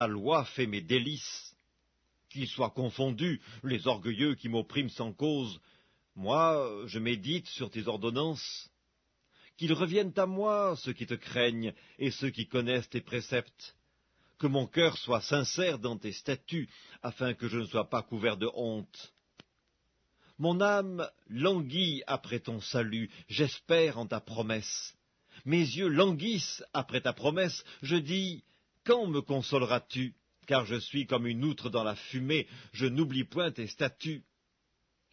Ta loi fait mes délices. Qu'ils soient confondus, les orgueilleux qui m'oppriment sans cause. Moi, je médite sur tes ordonnances. Qu'ils reviennent à moi, ceux qui te craignent, et ceux qui connaissent tes préceptes. Que mon cœur soit sincère dans tes statuts, afin que je ne sois pas couvert de honte. Mon âme languit après ton salut, j'espère en ta promesse. Mes yeux languissent après ta promesse, je dis, quand me consoleras-tu? Car je suis comme une outre dans la fumée, je n'oublie point tes statuts.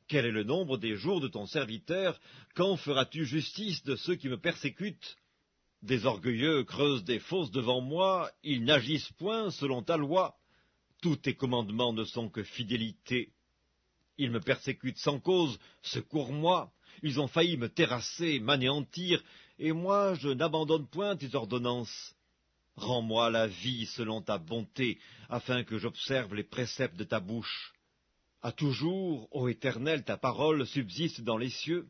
Quel est le nombre des jours de ton serviteur? Quand feras-tu justice de ceux qui me persécutent? Des orgueilleux creusent des fosses devant moi, ils n'agissent point selon ta loi. Tous tes commandements ne sont que fidélité. Ils me persécutent sans cause, secours-moi. Ils ont failli me terrasser, m'anéantir, et moi je n'abandonne point tes ordonnances. Rends-moi la vie selon ta bonté, afin que j'observe les préceptes de ta bouche. À toujours, ô Éternel, ta parole subsiste dans les cieux.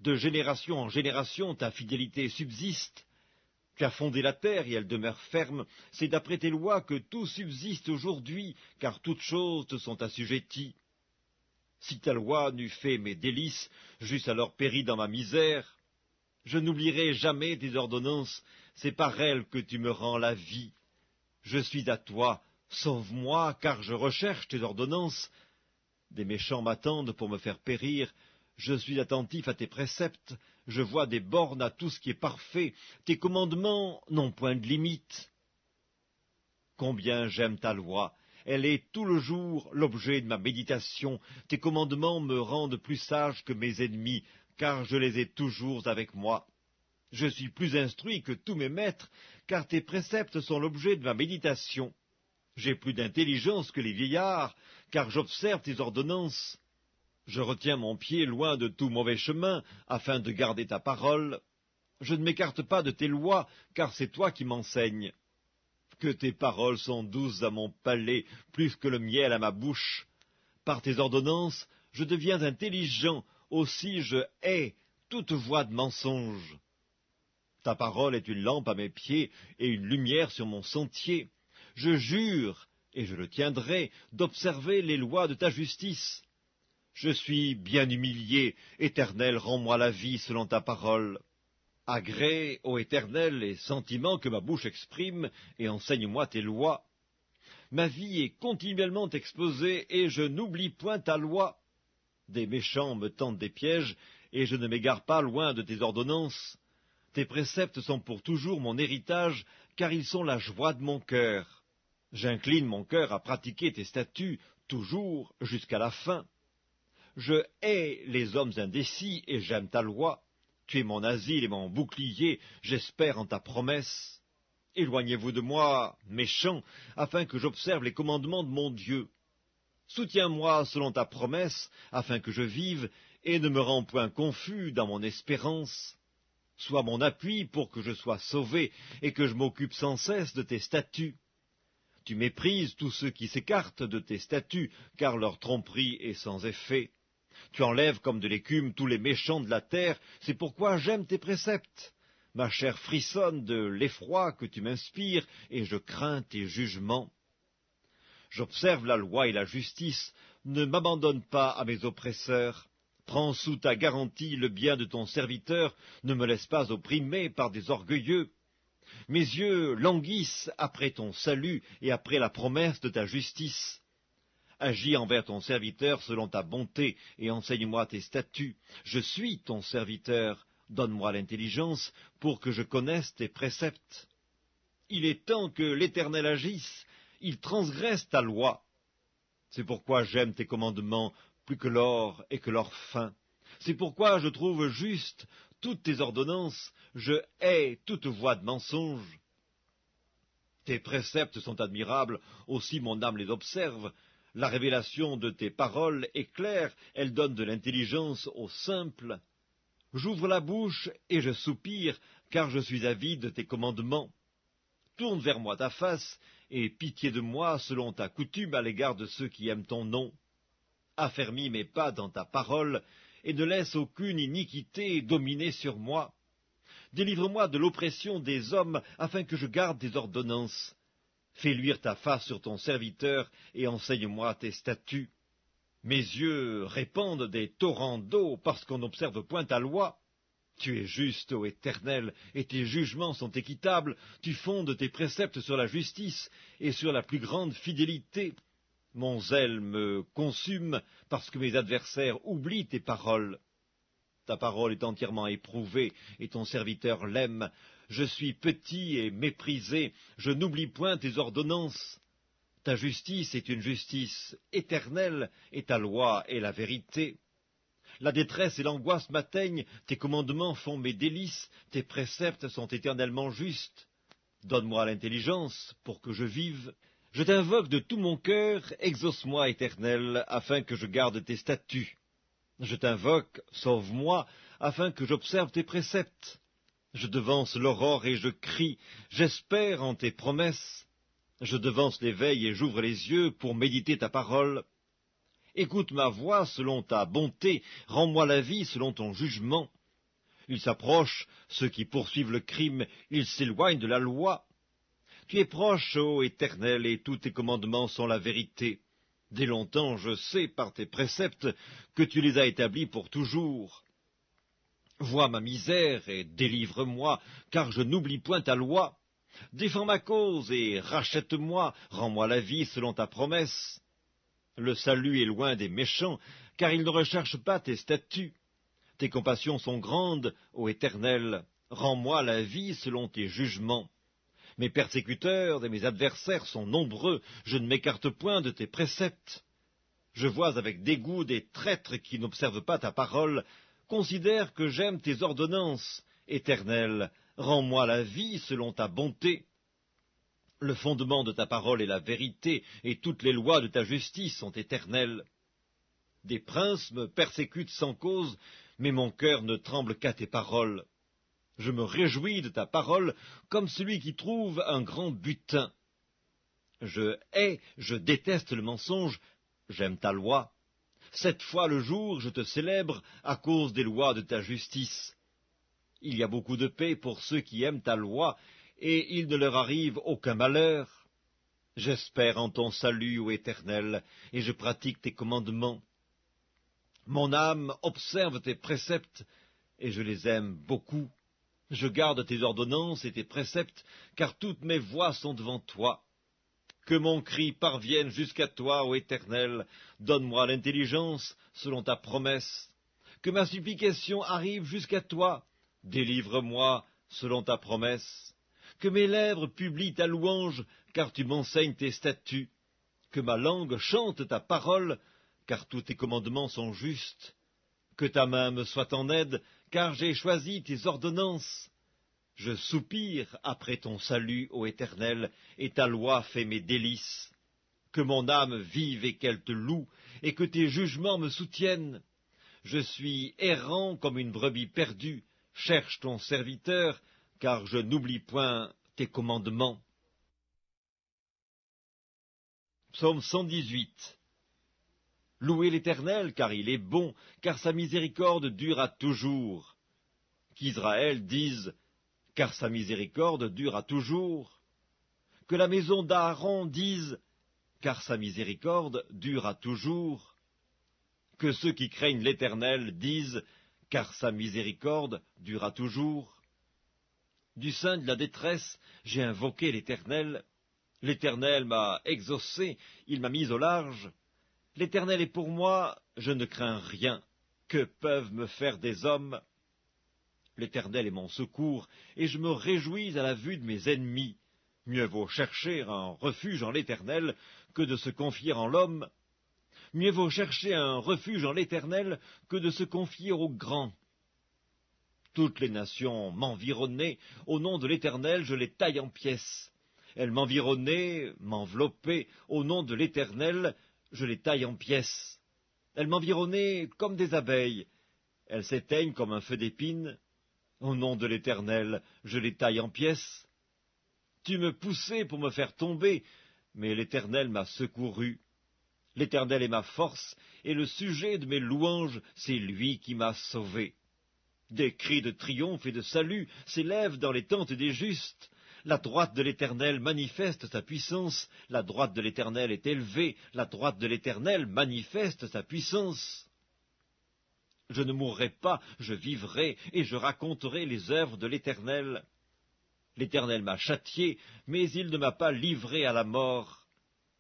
De génération en génération, ta fidélité subsiste. Tu as fondé la terre et elle demeure ferme. C'est d'après tes lois que tout subsiste aujourd'hui, car toutes choses te sont assujetties. Si ta loi n'eût fait mes délices, j'eusse alors péri dans ma misère. Je n'oublierai jamais tes ordonnances, c'est par elles que tu me rends la vie. Je suis à toi, sauve-moi, car je recherche tes ordonnances. Des méchants m'attendent pour me faire périr. Je suis attentif à tes préceptes, je vois des bornes à tout ce qui est parfait. Tes commandements n'ont point de limite. Combien j'aime ta loi! Elle est tout le jour l'objet de ma méditation. Tes commandements me rendent plus sage que mes ennemis, car je les ai toujours avec moi. Je suis plus instruit que tous mes maîtres, car tes préceptes sont l'objet de ma méditation. J'ai plus d'intelligence que les vieillards, car j'observe tes ordonnances. Je retiens mon pied loin de tout mauvais chemin, afin de garder ta parole. Je ne m'écarte pas de tes lois, car c'est toi qui m'enseignes. Que tes paroles sont douces à mon palais, plus que le miel à ma bouche. Par tes ordonnances, je deviens intelligent, aussi je hais toute voix de mensonge. Ta parole est une lampe à mes pieds et une lumière sur mon sentier. Je jure, et je le tiendrai, d'observer les lois de ta justice. Je suis bien humilié, Éternel, rends-moi la vie selon ta parole. Agrée, ô Éternel, les sentiments que ma bouche exprime, et enseigne-moi tes lois. Ma vie est continuellement exposée, et je n'oublie point ta loi. Des méchants me tendent des pièges, et je ne m'égare pas loin de tes ordonnances. Tes préceptes sont pour toujours mon héritage, car ils sont la joie de mon cœur. J'incline mon cœur à pratiquer tes statuts, toujours jusqu'à la fin. Je hais les hommes indécis, et j'aime ta loi. Tu es mon asile et mon bouclier, j'espère en ta promesse. Éloignez-vous de moi, méchants, afin que j'observe les commandements de mon Dieu. Soutiens-moi selon ta promesse, afin que je vive, et ne me rends point confus dans mon espérance. Sois mon appui pour que je sois sauvé, et que je m'occupe sans cesse de tes statuts. Tu méprises tous ceux qui s'écartent de tes statuts, car leur tromperie est sans effet. Tu enlèves comme de l'écume tous les méchants de la terre, c'est pourquoi j'aime tes préceptes. Ma chair frissonne de l'effroi que tu m'inspires, et je crains tes jugements. J'observe la loi et la justice, ne m'abandonne pas à mes oppresseurs. Prends sous ta garantie le bien de ton serviteur, ne me laisse pas opprimer par des orgueilleux. Mes yeux languissent après ton salut et après la promesse de ta justice. Agis envers ton serviteur selon ta bonté et enseigne-moi tes statuts. Je suis ton serviteur, donne-moi l'intelligence pour que je connaisse tes préceptes. Il est temps que l'Éternel agisse, il transgresse ta loi. C'est pourquoi j'aime tes commandements plus que l'or et que l'or fin. C'est pourquoi je trouve juste toutes tes ordonnances, je hais toute voix de mensonge. Tes préceptes sont admirables, aussi mon âme les observe. La révélation de tes paroles est claire, elle donne de l'intelligence aux simples. J'ouvre la bouche et je soupire, car je suis avide de tes commandements. Tourne vers moi ta face, et pitié de moi selon ta coutume à l'égard de ceux qui aiment ton nom. Affermis mes pas dans ta parole, et ne laisse aucune iniquité dominer sur moi. Délivre-moi de l'oppression des hommes, afin que je garde tes ordonnances. Fais luire ta face sur ton serviteur et enseigne-moi tes statuts. Mes yeux répandent des torrents d'eau parce qu'on n'observe point ta loi. Tu es juste, ô Éternel, et tes jugements sont équitables. Tu fondes tes préceptes sur la justice et sur la plus grande fidélité. Mon zèle me consume parce que mes adversaires oublient tes paroles. Ta parole est entièrement éprouvée, et ton serviteur l'aime. Je suis petit et méprisé, je n'oublie point tes ordonnances. Ta justice est une justice éternelle, et ta loi est la vérité. La détresse et l'angoisse m'atteignent, tes commandements font mes délices, tes préceptes sont éternellement justes. Donne-moi l'intelligence pour que je vive. Je t'invoque de tout mon cœur, exauce-moi, Éternel, afin que je garde tes statuts. Je t'invoque, sauve-moi, afin que j'observe tes préceptes. Je devance l'aurore et je crie, j'espère en tes promesses. Je devance l'éveil et j'ouvre les yeux pour méditer ta parole. Écoute ma voix selon ta bonté, rends-moi la vie selon ton jugement. Ils s'approchent, ceux qui poursuivent le crime, ils s'éloignent de la loi. Tu es proche, ô Éternel, et tous tes commandements sont la vérité. Dès longtemps, je sais par tes préceptes que tu les as établis pour toujours. Vois ma misère et délivre-moi, car je n'oublie point ta loi. Défends ma cause et rachète-moi, rends-moi la vie selon ta promesse. Le salut est loin des méchants, car ils ne recherchent pas tes statuts. Tes compassions sont grandes, ô Éternel, rends-moi la vie selon tes jugements. Mes persécuteurs et mes adversaires sont nombreux, je ne m'écarte point de tes préceptes. Je vois avec dégoût des traîtres qui n'observent pas ta parole. Considère que j'aime tes ordonnances. Éternel, rends-moi la vie selon ta bonté. Le fondement de ta parole est la vérité, et toutes les lois de ta justice sont éternelles. Des princes me persécutent sans cause, mais mon cœur ne tremble qu'à tes paroles. Je me réjouis de ta parole comme celui qui trouve un grand butin. Je déteste le mensonge, j'aime ta loi. 7 fois le jour je te célèbre à cause des lois de ta justice. Il y a beaucoup de paix pour ceux qui aiment ta loi, et il ne leur arrive aucun malheur. J'espère en ton salut, ô Éternel, et je pratique tes commandements. Mon âme observe tes préceptes, et je les aime beaucoup. Je garde tes ordonnances et tes préceptes, car toutes mes voies sont devant toi. Que mon cri parvienne jusqu'à toi, ô Éternel, donne-moi l'intelligence selon ta promesse. Que ma supplication arrive jusqu'à toi, délivre-moi selon ta promesse. Que mes lèvres publient ta louange, car tu m'enseignes tes statuts. Que ma langue chante ta parole, car tous tes commandements sont justes. Que ta main me soit en aide, car j'ai choisi tes ordonnances. Je soupire après ton salut, ô Éternel, et ta loi fait mes délices. Que mon âme vive et qu'elle te loue, et que tes jugements me soutiennent. Je suis errant comme une brebis perdue, cherche ton serviteur, car je n'oublie point tes commandements. Psaume 118. Louez l'Éternel, car il est bon, car sa miséricorde dure à toujours. Qu'Israël dise, car sa miséricorde dure à toujours. Que la maison d'Aaron dise, car sa miséricorde dure à toujours. Que ceux qui craignent l'Éternel disent, car sa miséricorde dure à toujours. Du sein de la détresse, j'ai invoqué l'Éternel. L'Éternel m'a exaucé, il m'a mis au large. L'Éternel est pour moi, je ne crains rien. Que peuvent me faire des hommes? L'Éternel est mon secours, et je me réjouis à la vue de mes ennemis. Mieux vaut chercher un refuge en l'Éternel que de se confier en l'homme. Mieux vaut chercher un refuge en l'Éternel que de se confier aux grands. Toutes les nations m'environnaient, au nom de l'Éternel je les taille en pièces. Elles m'environnaient, m'enveloppaient, au nom de l'Éternel je les taille en pièces. Elles m'environnaient comme des abeilles, elles s'éteignent comme un feu d'épine. Au nom de l'Éternel je les taille en pièces. Tu me poussais pour me faire tomber, mais l'Éternel m'a secouru. L'Éternel est ma force, et le sujet de mes louanges, c'est lui qui m'a sauvé. Des cris de triomphe et de salut s'élèvent dans les tentes des justes. La droite de l'Éternel manifeste sa puissance, la droite de l'Éternel est élevée, la droite de l'Éternel manifeste sa puissance. Je ne mourrai pas, je vivrai, et je raconterai les œuvres de l'Éternel. L'Éternel m'a châtié, mais il ne m'a pas livré à la mort.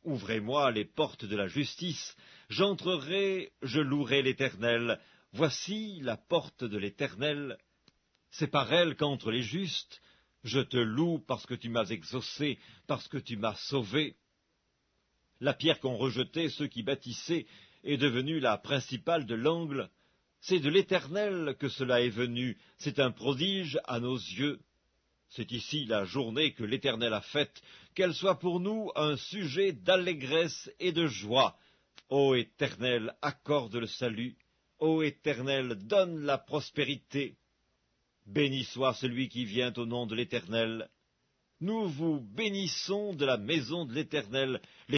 Ouvrez-moi les portes de la justice, j'entrerai, je louerai l'Éternel. Voici la porte de l'Éternel. C'est par elle qu'entrent les justes. Je te loue parce que tu m'as exaucé, parce que tu m'as sauvé. La pierre qu'ont rejetée ceux qui bâtissaient est devenue la principale de l'angle. C'est de l'Éternel que cela est venu, c'est un prodige à nos yeux. C'est ici la journée que l'Éternel a faite, qu'elle soit pour nous un sujet d'allégresse et de joie. Ô Éternel, accorde le salut. Ô Éternel, donne la prospérité. Béni soit celui qui vient au nom de l'Éternel. Nous vous bénissons de la maison de l'Éternel.